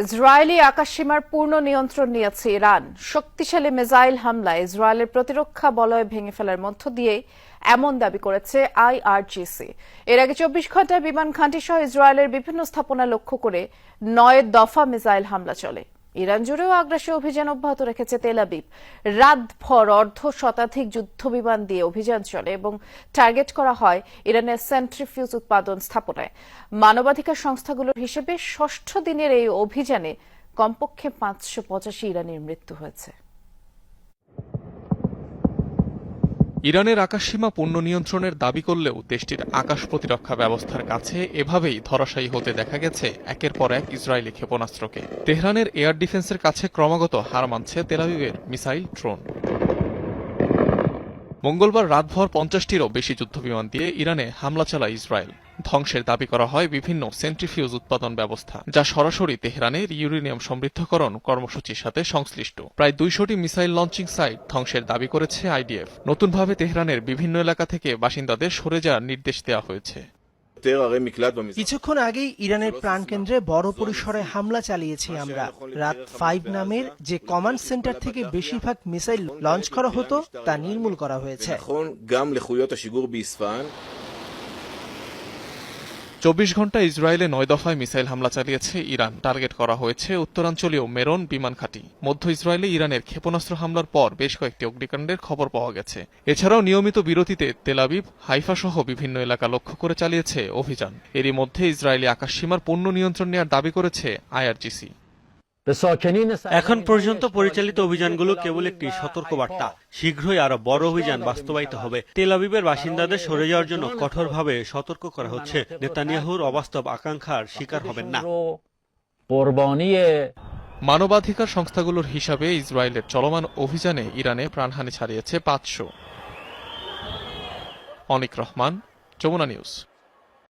Israeli আকাশসীমার পূর্ণ নিয়ন্ত্রণ নিয়েছে ইরান। শক্তিশালী মিসাইল হামলায় ইসরায়েলের প্রতিরক্ষা বলয় ভেঙে ফেলার মধ্য দিয়ে এমন দাবি করেছে আইআরজিসি। এর আগে ২৪ ঘণ্টায় বিমান ঘাঁটি সহ ইসরায়েলের বিভিন্ন স্থাপনা লক্ষ্য করে ৯ দফা মিসাইল হামলা চলে। ইরান জুড়েও আগ্রাসী অভিযান অব্যাহত রেখেছে তেল আবিব। রাতভর অর্ধশতাধিক যুদ্ধবিমান দিয়ে অভিযান চলে এবং টার্গেট করা হয় ইরানের সেন্ট্রিফিউজ উৎপাদন স্থাপনায়। মানবাধিকার সংস্থাগুলোর হিসেবে ষষ্ঠ দিনের এই অভিযানে কমপক্ষে ৫৮৫ ইরানির মৃত্যু হয়েছে। ইরানের আকাশসীমা পূর্ণ নিয়ন্ত্রণের দাবি করলেও দেশটির আকাশ প্রতিরক্ষা ব্যবস্থার কাছে এভাবেই ধরাশায়ী হতে দেখা গেছে একের পর এক ইসরায়েলি ক্ষেপণাস্ত্রকে। তেহরানের এয়ার ডিফেন্সের কাছে ক্রমাগত হার মানছে তেল আবিবের মিসাইল ড্রোন। মঙ্গলবার রাতভর ৫০টিরও বেশি যুদ্ধবিমান দিয়ে ইরানে হামলা চালায় ইসরায়েল। ধ্বংসের দাবি করা হয় বিভিন্ন সেন্ট্রিফিউজ উৎপাদন ব্যবস্থা, যা সরাসরি তেহরানের ইউরেনিয়াম সমৃদ্ধকরণ কর্মসূচির সাথে সংশ্লিষ্ট। প্রায় ২০০টি মিসাইল লঞ্চিং সাইট ধ্বংসের দাবি করেছে আইডিএফ। নতুনভাবে তেহরানের বিভিন্ন এলাকা থেকে বাসিন্দাদের সরে যাওয়ার নির্দেশ দেওয়া হয়েছে। কিছুক্ষণ আগেই ইরানের প্রাণকেন্দ্রে বড় পরিসরে হামলা চালিয়েছি আমরা। রাত 5 নামের যে কমান্ড সেন্টার থেকে বেশিরভাগ মিসাইল লঞ্চ করা হতো তা নির্মূল করা হয়েছে। ২৪ ঘণ্টায় ইসরায়েলে ৯ দফায় মিসাইল হামলা চালিয়েছে ইরান। টার্গেট করা হয়েছে উত্তরাঞ্চলীয় মেরন বিমান ঘাঁটি। মধ্য ইসরায়েলে ইরানের ক্ষেপণাস্ত্র হামলার পর বেশ কয়েকটি অগ্নিকাণ্ডের খবর পাওয়া গেছে। এছাড়াও নিয়মিত বিরতিতে তেল আবিব, হাইফা সহ বিভিন্ন এলাকা লক্ষ্য করে চালিয়েছে অভিযান। এরই মধ্যে ইসরায়েলি আকাশসীমার পূর্ণ নিয়ন্ত্রণ নেওয়ার দাবি করেছে আইআরজিসি। এখন পর্যন্ত পরিচালিত অভিযানগুলো কেবল একটি সতর্কবার্তা। শীঘ্রই আরো বড় অভিযান বাস্তবায়িত হবে। তেল আবিবের বাসিন্দাদের সরে যাওয়ার জন্য কঠোরভাবে সতর্ক করা হচ্ছে। নেতানিয়াহুর অবাস্তব আকাঙ্ক্ষার শিকার হবেন না। মানবাধিকার সংস্থাগুলোর হিসাবে ইসরায়েলের চলমান অভিযানে ইরানে প্রাণহানি ছাড়িয়েছে ৫০০। অনিক রহমান, যমুনা নিউজ।